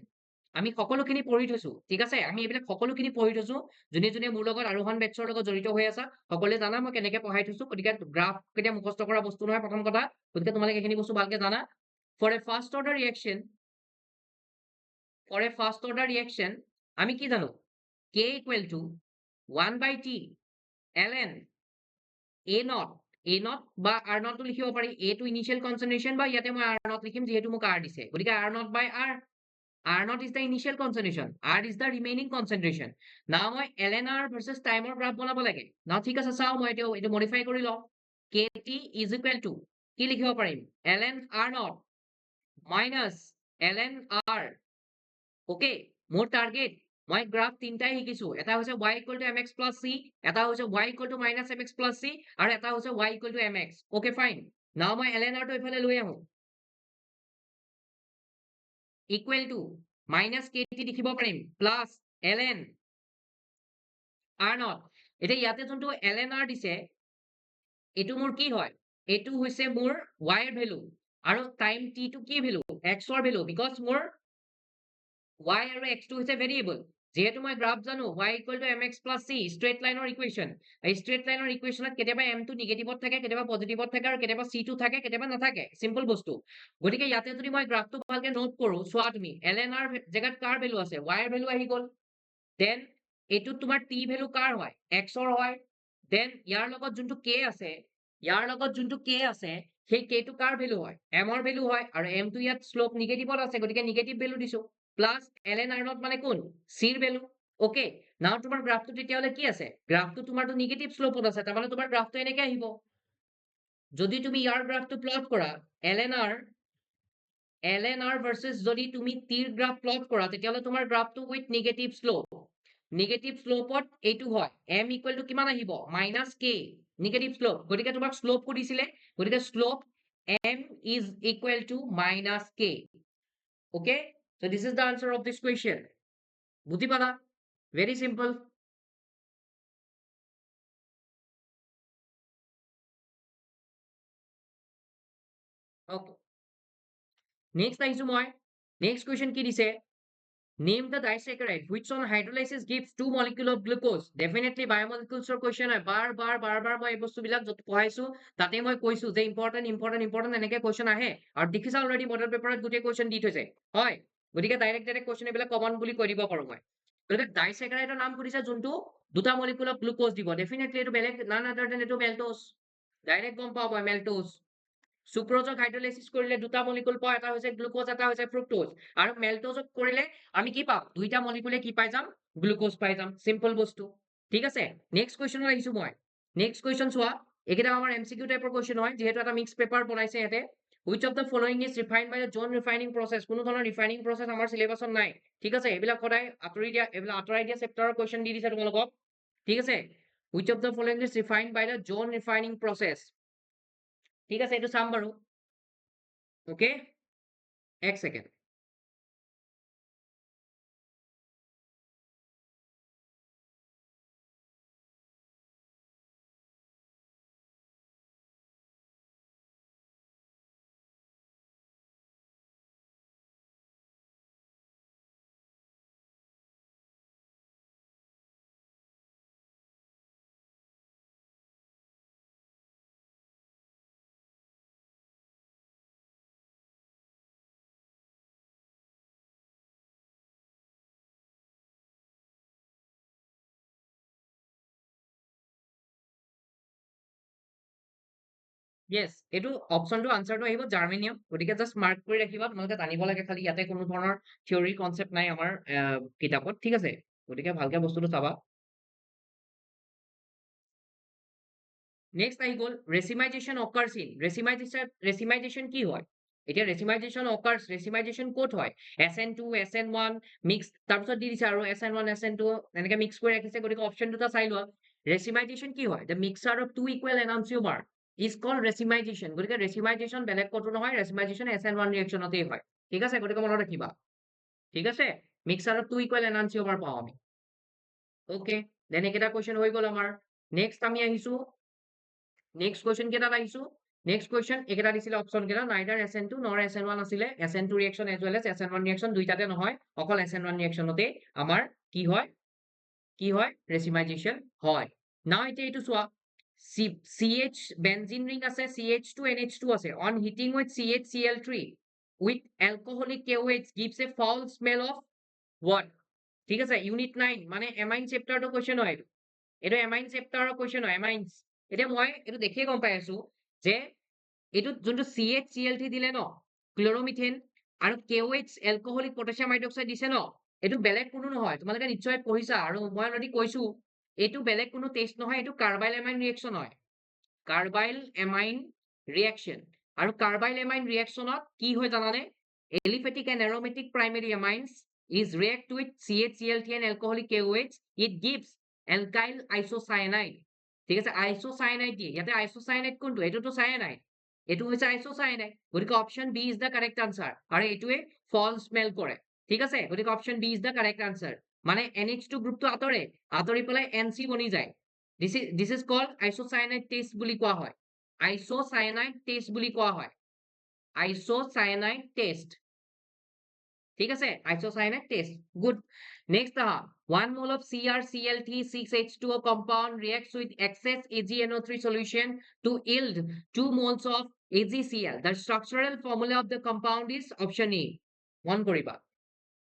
আমি সকলোখিনি পঢ়ি থৈছো, ঠিক আছে? আমি এইবিলাক সকলোখিনি পঢ়ি থৈছো। যোনে যোনে মোৰ লগত আৰোহণ বেটছৰ লগত জড়িত হৈ আছা, সকলোৱে জানা মই কেনেকে পঢ়াই থৈছো। গতিকে গ্ৰাফ কেতিয়া মুখস্থ কৰা বস্তু নহয়, প্ৰথম কথা। গতিকে তোমালোকে এইখিনি বস্তু ভালকে জানা। For a first order reaction, for a first order reaction আমি কি জানো? k equal to 1/t ln a naught, a naught বা r নটটো লিখিব পাৰি। a টো ইনিচিয়েল কনচেন্ট্ৰেচন, বা ইয়াতে মই r নট লিখিম যিহেতু মোক r দিছে। গতিকে r naught by r, r naught is the initial concentration, r is the remaining concentration। now মই ln r versus টাইমৰ গ্ৰাফ বনাব লাগে। now ঠিক আছে, চাও মই এইটো মডিফাই কৰি লওঁ। kt is equal to কি লিখিব পাৰিম? ln r naught minus ln r। Okay, মোৰ টাৰ্গেট, মই গ্ৰাফ তিনটাই শিকিছো। এটা হৈছে y equal to mx plus c, এটা হৈছে y equal to minus mx plus c, আৰু এটা হৈছে y equal to mx। Okay fine. now মই ln r টো এইফালে লৈ আহো, ইকুৱেল টু মাইনাছ kt লিখিব পাৰিম, প্লাছ ln r naught। এতিয়া ইয়াতে যোনটো ln r দিছে, এইটো মোৰ কি হয়? এইটো হৈছে মোৰ y ৰ ভেলু, আৰু টাইম t টো কি ভেলু? x ৰ ভেলু, বিকজ মোৰ y আৰু x টো হৈছে ভেৰিয়েবল। যিহেতু মই গ্ৰাফ জানো, y equal to mx plus c, straight লাইনৰ ইকুৱেশ্যন। এই ষ্ট্ৰেইট লাইনৰ ইকুৱেশ্যনত কেতিয়াবা m টো নিগেটিভত থাকে, কেতিয়াবা পজিটিভত থাকে, আৰু কেতিয়াবা c টো থাকে, কেতিয়াবা নাথাকে। চিম্পল বস্তু। গতিকে ইয়াতে যদি মই গ্ৰাফটো ভালকে নোট কৰো, চোৱা তুমি ln r জেগাত কাৰ ভেলু আছে? y ৰ ভেলু আহি গ'ল। দেন এইটোত তোমাৰ t ভেলু কাৰ হয়? x ৰ হয়। দেন ইয়াৰ লগত যোনটো k আছে, ইয়াৰ লগত যোনটো k আছে, সেই k টো কাৰ ভেলু হয়? m ৰ ভেলু হয়, আৰু m টো ইয়াত শ্লোপ নিগেটিভত আছে, গতিকে নিগেটিভ ভেলু দিছো। প্লাছ ln r naught মানে কোন? c ৰ ভেলু। ওকে, নাও তোমাৰ গ্ৰাফটো তেতিয়াহ'লে কি আছে? গ্ৰাফটো তোমাৰটো নিগেটিভ শ্লোপত আছে, তাৰমানে তোমাৰ গ্ৰাফটো এনেকে আহিব। যদি তুমি ইয়াৰ গ্ৰাফটো প্লট কৰা, ln r ভাৰ্চেছ যদি তুমি t ৰ গ্ৰাফ প্লট কৰা, তেতিয়াহ'লে তোমাৰ গ্ৰাফটো উইথ নিগেটিভ শ্লোপ। নিগেটিভ শ্লোপত এইটো হয়, m ইকুৱেল টু কিমান আহিব? Minus k, negative slope. গতিকে তোমাক শ্লোপ সুধিছিলে, গতিকে slope m is equal to minus k। Okay, so this is the answer of this question। বুঝি পালা? Very simple। Okay, next আহিছো মই। Next question কি দিছে? Name the disaccharide which on hydrolysis gives 2 molecule of glucose। Definitely biomolecules ৰ question হয়। বাৰ মই এই বস্তুবিলাক য'ত পঢ়াইছো তাতে মই কৈছো যে important এনেকে question আহে। আৰু দেখিছা already model paper ত গোটেই question দি থৈছে। হয়, গতিকে direct question এইবিলাক common বুলি কৈ দিব পাৰো মই। গতিকে disaccharide ৰ নাম সুধিছে যোনটো 2টা molecule of glucose দিব। Definitely এইটো বেলেগ none other than এইটো maltose। ডাইৰেক্ট গম পাব মই maltose। সুক্ৰজক হাইড্ৰলাইসিস কৰিলে 2টা মলিকুল পাওঁ, এটা হৈছে গ্লুকোজ, এটা হৈছে ফ্ৰুক্টোজ। আৰু মেলটোজক কৰিলে আমি কি পাম? 2টা মলিকুলে কি পাই যাম? গ্লুকোজ পাই যাম। চিম্পল বস্তু, ঠিক আছে? নেক্সট কুৱেশ্যনত আহিছো মই। নেক্সট কুৱেশ্যন চোৱা, এইকেইটা আমাৰ MCQ টাইপৰ কুৱেশ্যন হয়, যিহেতু এটা মিক্স পেপাৰ বনাইছে ইয়াতে। Which of the following is refined by the John refining process? কোনো ধৰণৰ ৰিফাইনিং প্ৰচেছ আমাৰ চিলেবাছত নাই, ঠিক আছে? এইবিলাক সদায় আঁতৰাই দিয়া চেপ্টাৰৰ কুৱেশ্যন দি দিছে তোমালোকক, ঠিক আছে? Which of the following is refined by the John refining process? ঠিক আছে, এইটো চাম বাৰু। ওকে, এক সেকেন্ড। ইয়েছ, এইটো অপচনটো আনচাৰটো আহিব জাৰ্মেনিয়াম। গতিকে জাষ্ট মাৰ্ক কৰি ৰাখিবা, তোমালোকে জানিব লাগে খালি ইয়াতে কোনো ধৰণৰ থিয়ৰী কনচেপ্ট নাই আমাৰ কিতাপত, ঠিক আছে? গতিকে ভালকে বস্তুটো চাবা। নেক্সট আহি গ'ল ৰেচিমাইজেশ্যন অকাৰ্ছ ইন। ৰেচিমাইজেশ্যন কি হয়? এতিয়া ৰেচিমাইজেশ্যন অকাৰ্ছ, ৰেচিমাইজেশ্যন ক'ত হয়? SN2, SN1 মিক্স, তাৰপিছত দি দিছে আৰু SN1, SN2 এনেকে মিক্স কৰি ৰাখিছে। গতিকে অপচন দুটা চাই লোৱা। ৰেচিমাইজেশ্যন কি হয়? The mixture of two equal enantiomer is called racemization. গতিকে ৰেচিমাইজেশ্যন বেলেগ ক'তো নহয়, ৰেচিমাইজেশ্যন SN1 ৰিয়েকশ্যনতেই হয়। ঠিক আছে, গতিকে মনত ৰাখিবা। ঠিক আছে, মিক্সাৰ অফ টু ইকুৱেল এনানচিওমাৰ পাওঁ আমি। অ'কে, দেন এইকেইটা কুৱেশ্যন হৈ গ'ল আমাৰ। নেক্সট আমি আহিছো, নেক্সট কুৱেশ্যন কেইটাত আহিছো। নেক্সট কুৱেশ্যন এইকেইটা দিছিলে অপচন কেইটা, নাইদাৰ SN2 নৰ SN1 আছিলে। SN2 reaction as well as SN1 reaction দুইটাতে নহয়, অকল SN1 ৰিয়েকশ্যনতেই আমাৰ কি হয়? কি হয়? ৰেচিমাইজেশ্যন হয়। নাও এতিয়া এইটো চোৱা, CH বেনজিন ৰিং আছে, CH2NH2 আছে। On heating with CHCl3 with alcoholic KOH gives a foul smell of what? ঠিক আছে, ইউনিট 9 মানে এমাইন চেপ্টাৰটো কুৱেশ্যন হয় এইটো। এইটো এমাইন চেপ্টাৰৰ কুৱেশ্যন হয়, এমাইনছ। এতিয়া মই এইটো দেখিয়ে গম পাই আছো যে এইটোত যোনটো CHCl3 দিলে ন, ক্লৰমিথেন আৰু KOH এলকহলিক পটাছিয়াম হাইড্ৰক্সাইড দিছে ন, এইটো বেলেগ কোনো নহয়। তোমালোকে নিশ্চয় পঢ়িছা আৰু মই অলৰেডি কৈছো, এইটো বেলেগ কোনো টেষ্ট নহয়, এইটো কাৰ্বাইল এমাইন ৰিয়েকশ্যন হয়। Carbylamine reaction. আৰু কাৰ্বাইল এমাইন ৰিয়েকশ্যনত কি হয় জানানে? Aliphatic and aromatic primary amines is react with CHCl3 and alcoholic KOH, it gives alkyl isocyanide. ঠিক আছে, আইসোসায়ানাইড দিয়ে। ইয়াতে আইসোসায়ানাইড কোনটো? এইটোতো সায়ানাইড, এইটো হৈছে আইসোসায়ানাইড। গতিকে option B is the correct answer, আৰু এইটোৱে ফল স্মেল কৰে। ঠিক আছে, গতিকে option B is the correct answer. মানে NH2 গ্ৰুপটো আঁতৰে, আঁতৰি পেলাই NC বনি যায়। This is called isocyanide test বুলি কোৱা হয়। আইসোসায়ানাইড টেষ্ট বুলি কোৱা হয়। Isocyanide test. ঠিক আছে, isocyanide test. Good. Next, 1 mole of CrCl3 6H2O compound reacts with excess AgNO3 solution to yield 2 moles of AgCl. The structural formula of the compound is option A. One koriba.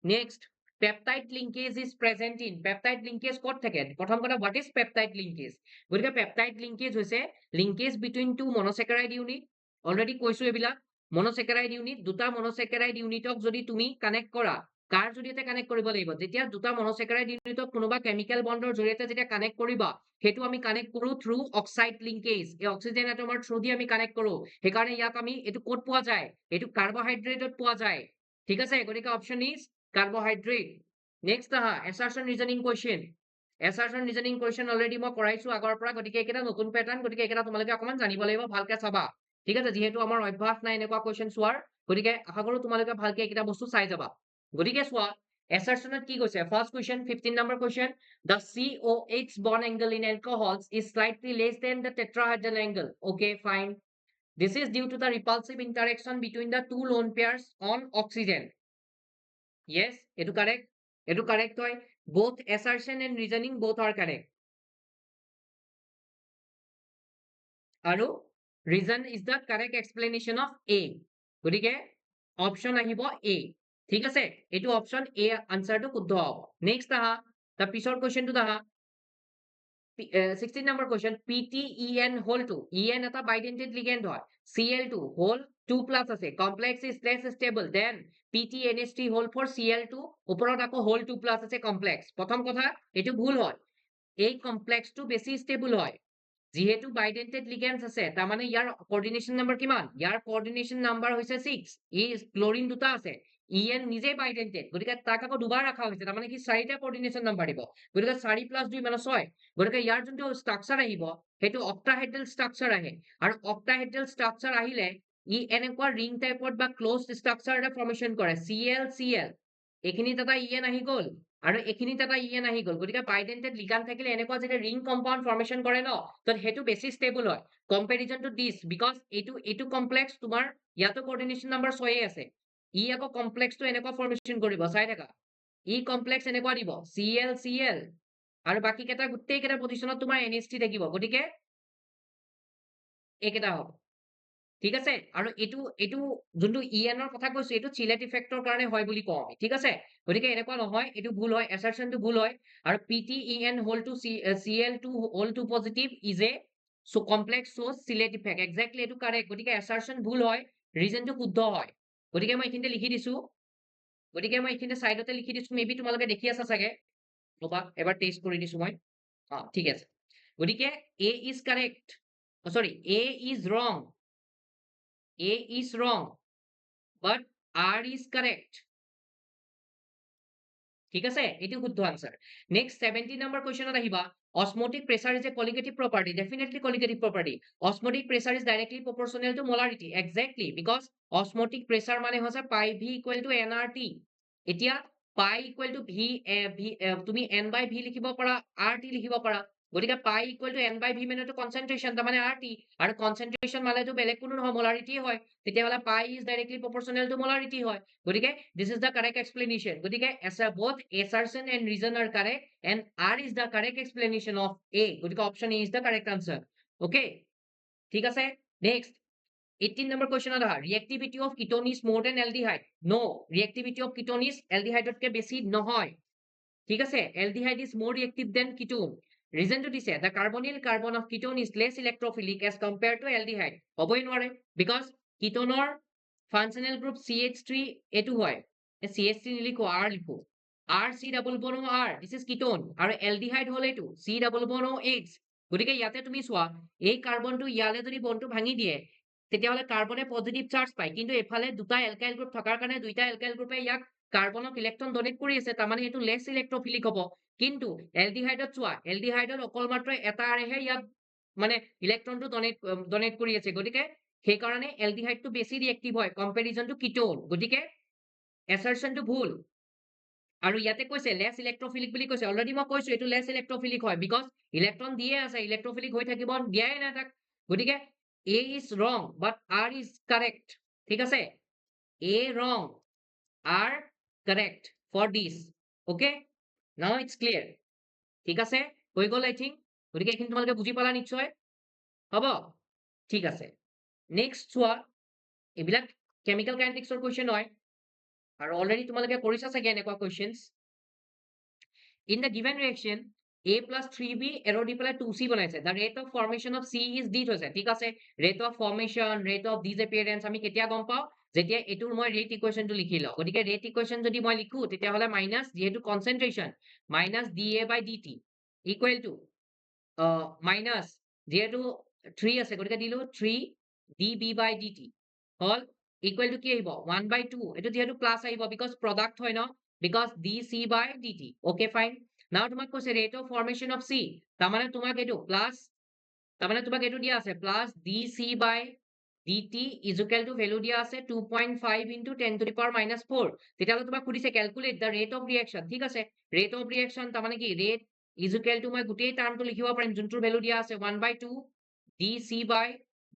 Next, peptide linkage is present in. Peptide linkage ক'ত থাকে? প্ৰথম কথা, what is peptide linkage? গতিকে peptide linkage হৈছে linkage between two monosaccharide unit. Already কৈছো এইবিলাক। মনোচেকাৰাইড unit, দুটা মনোচেকাৰাইড ইউনিটক যদি তুমি কানেক্ট কৰা, কাৰ জৰিয়তে কানেক্ট কৰিব লাগিব? যেতিয়া দুটা মনোচেকাৰাইড ইউনিটক কোনোবা কেমিকেল বণ্ডৰ জৰিয়তে যেতিয়া কানেক্ট কৰিবা, সেইটো আমি কানেক্ট কৰো থ্ৰু অক্সাইড লিংকেজ। এই অক্সিজেন এটমৰ থ্ৰু দি আমি কানেক্ট কৰো। সেইকাৰণে ইয়াক আমি এইটো ক'ত পোৱা যায়? এইটো কাৰ্বহাইড্ৰেটত পোৱা যায়। ঠিক আছে, গতিকে option is carbohydrate. Next assertion reasoning question. Assertion reasoning question already মই কৰাইছো আগৰ পৰা, গতিকে এইকেইটা নতুন পেটাৰ্ণ, গতিকে এইকেইটা তোমালোকে অকণমান জানিব লাগিব, ভালকে চাবা। ঠিক আছে, যিহেতু আমাৰ অভ্যাস নাই এনেকুৱা কুৱেশ্যন চোৱাৰ, গতিকে আশা কৰো তোমালোকে ভালকে এইকেইটা বস্তু চাই যাবা। গতিকে চোৱা, এছাৰচনত কি কৈছে? First question, 15 number question, the COH bond angle in alcohols is slightly less than the tetrahedral angle. Okay, fine. This is due to the repulsive interaction between the two lone pairs on oxygen. Yes, এইটো correct. এইটো correct হয়. Both assertion and reasoning both are correct. আৰু reason is the correct explanation of A. গতিকে option আহিব A. ঠিক আছে, এইটো option A আনসাৰটো শুদ্ধ হ'ব। নেক্সট তাৰ পিছৰ কুৱেশ্যনটোত 16 number question, PTEN whole 2, EN এটা বাইডেন্টেড লিগেণ্ড হয়, Cl2 হোল 2+ আছে, complex is less stable then PTNH3 whole 4 Cl2, ওপৰত আকৌ হোল 2+ আছে কমপ্লেক্স। প্ৰথম কথা, এইটো ভুল হয়, এই কমপ্লেক্সটো বেছি ষ্টেবল হয়। যিহেতু বাইডেন্টেড লিগেণ্ডছ আছে, তাৰমানে ইয়াৰ কোঅৰ্ডিনেশ্যন নম্বৰ কিমান? ইয়াৰ কোঅৰ্ডিনেশ্যন নম্বৰ হৈছে 6। ই ক্লৰিন দুটা আছে, EN নিজে বাইডেন্টেড, গতিকে তাক আকৌ দুবাৰ ৰখা হৈছে, তাৰমানে কি 4টা কোঅৰ্ডিনেশ্যন নম্বৰ দিব। গতিকে 4 + 2 মানে 6। গতিকে ইয়াৰ যোনটো ষ্ট্ৰাকচাৰ আহিব, সেইটো অক্টাহেড্ৰেল ষ্ট্ৰাকচাৰ আহে, আৰু অক্টাহেড্ৰেল ষ্ট্ৰাকচাৰ আহিলে ই এনেকুৱা ৰিং টাইপত বা ক্লোজ ষ্ট্ৰাকচাৰ এটা ফৰ্মেশ্যন কৰে Cl এইখিনিত এটা ইএন আহি গ'ল আৰু এইখিনিত এটা ইএন আহি গ'ল গতিকে বাইডেন্টেড লিগাণ্ড থাকিলে এনেকুৱা যেতিয়া ৰিং কম্পাউণ্ড ফৰ্মেশ্যন কৰে ন তো সেইটো বেছি ষ্টেবল হয় কম্পেৰিজন টু দিছ বিকজ এইটো কমপ্লেক্স তোমাৰ ইয়াতো কোঅৰ্ডিনেশ্যন নাম্বাৰ 6 আছে ই আকৌ কমপ্লেক্সটো এনেকুৱা ফৰ্মেশ্যন কৰিব চাই থাকা ই কমপ্লেক্স এনেকুৱা দিব Cl আৰু বাকী কেইটা গোটেই কেইটা পজিশ্যনত তোমাৰ NH3 থাকিব গতিকে এইকেইটা হ'ব ঠিক আছে আৰু এইটো যোনটো ইএনৰ কথা কৈছো এইটো চিলেট ইফেক্টৰ কাৰণে হয় বুলি কওঁ আমি ঠিক আছে গতিকে এনেকুৱা নহয় এইটো ভুল হয় এছাৰচনটো ভুল হয় আৰু PTEN whole two Cl2 whole two positive is a so complex shows chelate effect exactly এইটো কাৰেক্ট গতিকে এছাৰচন ভুল হয় ৰিজনটো শুদ্ধ হয় গতিকে মই এইখিনিতে লিখি দিছো গতিকে মই এইখিনিতে সাইডতে লিখি দিছো মেবি তোমালোকে দেখি আছা চাগে ৰবা এবাৰ টেষ্ট কৰি দিছো মই ঠিক আছে গতিকে A is correct sorry A is wrong A is wrong, but R is correct. ঠিক আছে এটো শুদ্ধ আনসার নেক্সট 70 নাম্বার কোশ্চেনত আহিবা osmotic pressure is a colligative property definitely colligative property osmotic pressure is directly proportional to molarity exactly because osmotic pressure মানে হৈছে pi v equal to nRT এতিয়া pi equal to v তুমি n by v লিখিব পাৰা rt লিখিব পাৰা গতিকে pi equal to n by v মানে তো কনসেন্ট্ৰেশন তাৰ মানে rt আৰু কনসেন্ট্ৰেশন মানে তো বেলেগ কোনো নহয় মোলাৰিটি হয় তেতিয়াহলে pi is directly proportional to molarity হয় গতিকে this is the correct explanation গতিকে both assertion and reason are correct and R is the correct explanation of A গতিকে option A is the correct answer okay ঠিক আছে next 18 number question আহা reactivity of ketone is more than aldehyde no reactivity of ketone is aldehyde কে বেশি নহয় ঠিক আছে aldehyde is more reactive than ketone reason to দিছে the carbonyl carbon of ketone is less electrophilic as compared to aldehyde হবই নোৱাৰে because কেটনৰ functional group CH3 এটো হয় CH3 নিলিখো R লিখো R C double bond R this is ketone আৰু aldehyde হল এটো C double bond H গতিকে ইয়াতে তুমি চোৱা এই কাৰ্বনটো ইয়ালে যদি বন্ডটো ভাঙি দিয়ে তেতিয়াহলে কাৰ্বনে পজিটিভ চাৰ্জ পায় কিন্তু এফালে দুটা এলকাইল গ্ৰুপ থকাৰ কাৰণে দুইটা এলকাইল গ্ৰুপে ইয়াক কাৰ্বনক ইলেক্ট্ৰন ডোনেট কৰি আছে তাৰ মানে এটো লেছ ইলেক্ট্ৰোফিলিক হ'ব কিন্তু এলডিহাইডত চোৱা এলডিহাইডত অকল মাত্ৰ এটা আৰেহে ইয়াক মানে ইলেক্ট্ৰনটো ডোনেট কৰি আছে গতিকে সেই কাৰণে এলডিহাইডটো বেছি ৰিএক্টিভ হয় কম্পেৰিজন টু কিটোন গতিকে এছাৰচনটো ভুল আৰু ইয়াতে কৈছে লেছ ইলেক্ট্ৰোফিলিক বুলি কৈছে অলৰেডি মই কৈছো এটো লেছ ইলেক্ট্ৰোফিলিক হয় বিকজ ইলেক্ট্ৰন দিয়ে আছে ইলেক্ট্ৰোফিলিক হৈ থাকিব দিয়াই না তাক গতিকে A is wrong but R is correct ঠিক আছে A wrong R correct for this okay now it's clear ঠিক আছে হৈ গল I think গতিকে এইখিনি তোমালোকে বুজি পালা নিশ্চয় হ'ব ঠিক আছে নেক্সট চোৱা এইবিলাক কেমিকেল কাইনেটিক্সৰ কোৱেশ্চন হয় আৰু অলৰেডি তোমালোকে কৰিছা চাগে এনেকুৱা questions in the given reaction A plus 3B arrow দি পেলাই 2C বনাইছে the rate of formation of C is d হৈছে ঠিক আছে rate of formation rate of disappearance আমি কেতিয়া গম পাও যেতিয়া এটোৰ মই rate equation টো লিখি লও গতিকে rate equation যদি মই লিখো তেতিয়াহলে মাইনাস যেহেতু concentration minus dA by dt equal to minus যেহেতু 3 আছে গতিকে দিলো 3 dB by dt hall equal to কি আহিব 1 by 2 এটো যেহেতু প্লাস আহিব because product হয় ন because dC by dt okay fine now তোমাক কৈছে rate of formation of C তাৰ মানে তোমাক এটো প্লাস তাৰ মানে তোমাক এটো দিয়া আছে plus dC by dt is equal to value দিয়া আছে 2.5 into 10 to the power minus 4 তেতিয়াহলে তোমাক সুধিছে calculate the rate of reaction ঠিক আছে rate of reaction তাৰ মানে কি rate is equal to মই গোটেই টাৰ্মটো লিখিব পাৰিম যোনটোৰ ভ্যালু দিয়া আছে 1 by 2 dC by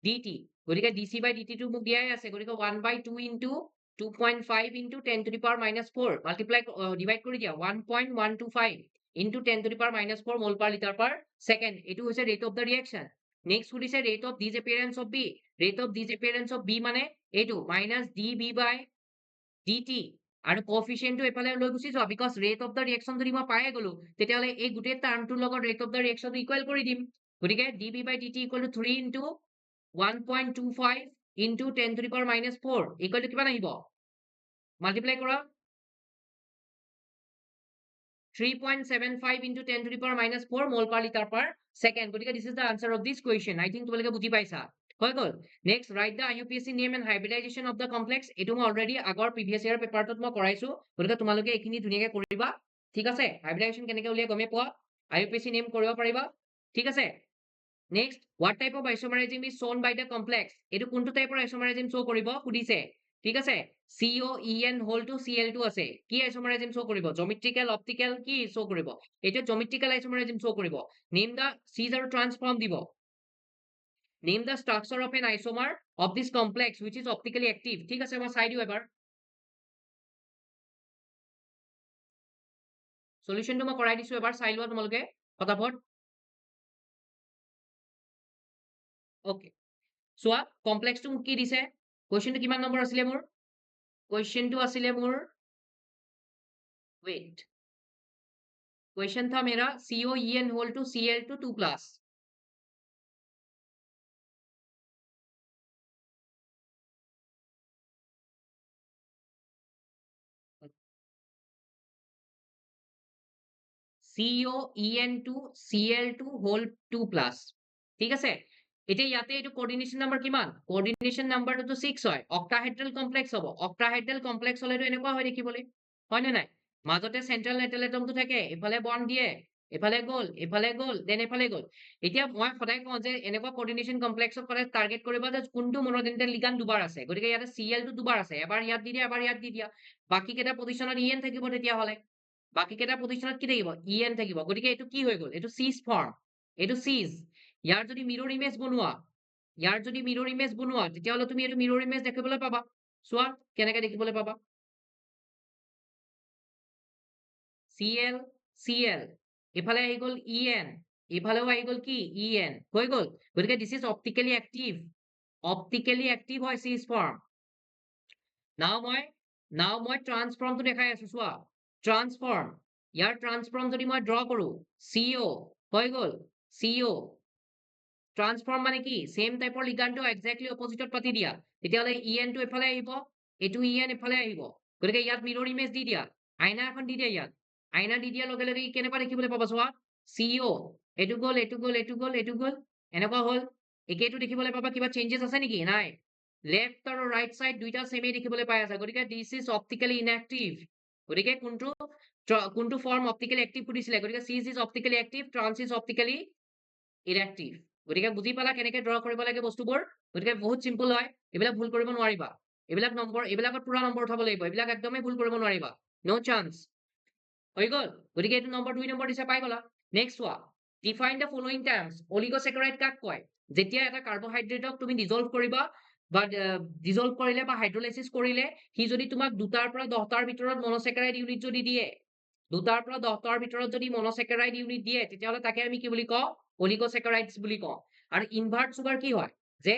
dt গতিকে dC by dt টো মোক দিয়াই আছে গতিকে 1 by 2 into 2.5 into 10 to the power minus 4 multiply divide কৰি দিয়া 1.125 into 10 to the power minus 4 mole per liter per second এটো হৈছে rate of the reaction next সুধিছে rate of disappearance of B rate of disappearance of B মানে এটো minus dB by dt আৰু কোএফিচিয়েন্টটো এফালে লৈ গুছি যোৱা because rate of the reaction যদি মই পায়ে গলো তেতিয়াহলে এই গোটেই টাৰ্মটোৰ লগত rate of the reaction equal কৰি দিম গতিকে dB by dt equal to 3 into 1.25 into 10 to the power minus 4 equal to কিমান আহিব মাল্টিপ্লাই কৰা 3.75 into 10 to the power minus 4 mole per liter per second গতিকে this is the answer of this question I think তোমালোকে বুজি পাইছা হৈ গল next write the IUPAC name and hybridization of the complex এটো মই অলৰেডি আগৰ previous year পেপাৰটোত মই কৰাইছো গতিকে তোমালোকে এইখিনি ধুনীয়াকৈ কৰিবা ঠিক আছে hybridization কেনেকৈ উলিয়াই গমে পোৱা IUPAC name কৰিব পাৰিবা ঠিক আছে Next, what type of isomerism is shown by the complex? এইটো কোনটো টাইপৰ isomerism show কৰিব সুধিছে ঠিক আছে COEN whole to Cl2 আছে কি isomerism show কৰিব geometrical optical কি show কৰিব এইটো geometrical isomerism show কৰিব name the Cs আৰু trans form দিব name the structure of an isomer of this complex which is optically active ঠিক আছে মই চাই দিও এবাৰ সলিউশনটো মই কৰাই দিছো এবাৰ চাই লোৱা তোমালোকে ফটাফট ওকে চোৱা কমপ্লেক্সটো মোক কি দিছে কোৱেশ্চনটো কিমান নম্বৰ আছিলে মোৰ কোৱেশ্চনটো আছিলে মোৰ wait क्वेश्चन था मेरा COEN whole to Cl2 2 plus COEN2 Cl2 whole 2 plus ঠিক আছে এতিয়া ইয়াতে এইটো কোঅৰ্ডিনেশন নাম্বাৰ কিমান কোঅৰ্ডিনেশন নাম্বাৰটো তো 6 হয় অক্টাহেড্ৰাল কমপ্লেক্স হ'ব অক্টাহেড্ৰাল কমপ্লেক্স হলেটো এনেকুৱা হয় দেখিবলৈ হয় নে নাই মাজতে সেন্ট্রাল নেটেল এটমটো থাকে এফালে বন্ড দিয়ে এফালে গল দেন এফালে গল এতিয়া মই সদায় কওঁ যে এনেকুৱা কোঅৰ্ডিনেশন কমপ্লেক্সক সদায় টাৰ্গেট কৰিবা যে কোনটো মনোডেন্টাল লিগান দুবাৰ আছে গতিকে ইয়াতে Cl টো দুবাৰ আছে এবাৰ ইয়াত দি দিয়া এবাৰ ইয়াত দি দিয়া বাকি কেইটা পজিশনত En থাকিব তেতিয়া হলে বাকি কেইটা পজিশনত কি থাকিব En থাকিব গতিকে এইটো কি হৈ গল এইটো সিজ ফর্ম এইটো সিজ ইয়াৰ যদি মিৰৰ ইমেজ বনোৱা তেতিয়াহলে তুমি এইটো মিৰৰ ইমেজ দেখিবলৈ পাবা চোৱা কেনেকৈ দেখিবলৈ পাবা Cl Cl এফালে আহি গল En এফালেও আহি গল কি En হৈ গল গতিকে দিস ইজ অপটিক্যালি অ্যাক্টিভ হয় সিজ ফর্ম নাও মই ট্রান্সফর্মটো দেখাই আছো চোৱা ট্ৰান্সফৰ্ম ইয়াৰ ট্ৰান্সফৰ্ম যদি মই ড্ৰ কৰো CO হৈ গল CO ট্ৰান্সফৰ্ম মানে কি সেম টাইপৰ লিগানটো এক্স্যাক্টলি অপোজিটত পাতি দিয়া তেতিয়াহলে En টো এফালে আহিব এটো En এফালে আহিব গতিকে ইয়াত মিৰৰ ইমেজ দি দিয়া আইনা এখন দি দিয়া ইয়াত আইনা দি দিয়াৰ লগে লগে কেনেকুৱা দেখিবলৈ পাবা চোৱা CO এটো গল এনেকুৱা হল একেইটো দেখিবলৈ পাবা কিবা চেঞ্জেছ আছে নেকি নাই লেফট আৰু ৰাইট সাইড দুইটা সেমে দেখিবলৈ পাই আছে গতিকে দিস ইজ অপটিক্যালি ইনএক্টিভ গতিকে কোনটো ফর্ম অপটিক্যালি অ্যাক্টিভ সুধিছিলে গতিকে cis is optically active trans is optically inactive গতিকে বুজি পালা কেনেকৈ ড্ৰ কৰিব লাগে বস্তুবোৰ গতিকে বহুত সিম্পল হয় এইবিলাক ভুল কৰিব নোৱাৰিবা এইবিলাকত পুৰা নম্বৰ উঠাব লাগিব এইবিলাক একদমেই ভুল কৰিব নোৱাৰিবা নো চান্স হৈ গল গতিকে এইটো নম্বৰ 2 নম্বৰ দিছে পাই গলা নেক্সট চোৱা ডিফাইন দ্য ফলোইং টাৰ্মস অলিগোস্যাকাৰাইড কাক কয় যেতিয়া এটা কাৰ্বহাইড্ৰেটক তুমি ডিজলভ কৰিবা বা ডিজলভ কৰিলে বা হাইড্ৰোলাইসিস কৰিলে সি যদি তোমাক 2টাৰ পৰা 10টাৰ ভিতৰত মনোস্যাকাৰাইড ইউনিট যদি দিয়ে 2টাৰ পৰা 10টাৰ ভিতৰত যদি মনোস্যাকারাইড ইউনিট দিয়ে তেতিয়াহলে তাকে আমি কি বুলি কওঁ অলিগোস্যাকারাইডস বুলি কওঁ আৰু ইনভাৰ্ট সুগাৰ কি হয় যে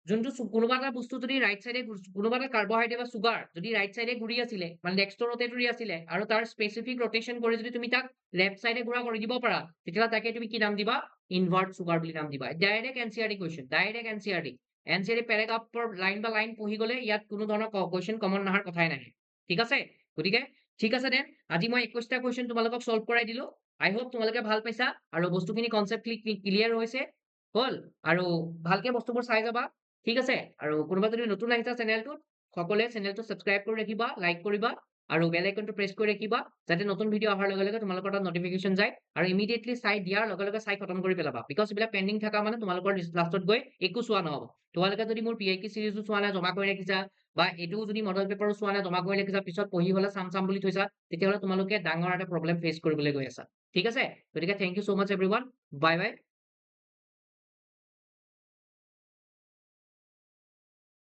যোনটো কোনোবা এটা বস্তু যদি ৰাইট সাইডে কোনোবা এটা কাৰ্বহাইড্ৰেট বা সুগাৰ যদি ৰাইট সাইডে ঘূৰি আছিলে মানে ডেক্সট্ৰ ৰোটেটৰি আছিলে আৰু তাৰ স্পেসিফিক ৰোটেশন কৰি যদি তুমি তাক লেফট সাইডে ঘূৰা কৰি দিব পাৰা তেতিয়াহলে তাকে তুমি কি নাম দিবা ইনভাৰ্ট সুগাৰ বুলি নাম দিবা ডাইৰেক্ট এনসিআৰটি কোয়েশ্চন ডাইৰেক্ট এনসিআৰটি প্যাৰাগ্ৰাফৰ লাইন বা লাইন পঢ়ি গলে ইয়াত কোনো ধৰণৰ কোয়েশ্চন কমন নাহাৰ কথাই নাহে ঠিক আছে গতিকে ঠিক আছে দেন আজি মই 21টা কোয়েশ্চন তোমালোকক সলভ কৰাই দিলো আই হোপ তোমালোকে ভাল পাইছা আৰু বস্তুখিনি কনসেপ্ট ক্লিয়াৰ হৈছে হল আৰু ভালকে বস্তুবোৰ চাই যাবা ঠিক আছে আৰু কোনোবা যদি নতুন আহিছা চেনেলটোত সকলোৱে চেনেলটো সাবস্ক্ৰাইব কৰি ৰাখিবা লাইক কৰিবা আৰু বেল আইকনটো প্ৰেছ কৰি ৰাখিবা যাতে নতুন ভিডিঅ অহাৰ লগে লগে তোমালোকৰ তাত নটিফিকেশন যায় আৰু ইমিডিয়েটলি চাই দিয়াৰ লগে লগে চাই খতম কৰি পেলাবা বিকজ এইবিলাক পেন্ডিং থকা মানে তোমালোকৰ লাষ্টত গৈ একো চোৱা নহব তোমালোকে যদি মোৰ পিআইকি সিৰিজটো চোৱা নাই জমা কৰি ৰাখিছা বা এইটো যদি মডেল পেপাৰো চোৱা নাই জমা কৰি ৰাখিছা পিছত পঢ়ি হলে চাম বুলি থৈছা তেতিয়াহলে তোমালোকে ডাঙৰ এটা প্ৰবলেম ফেচ কৰিবলৈ গৈ আছা ঠিক আছে গতিকে থেংক ইউ সো মাচ এভৰিৱান বাই বাই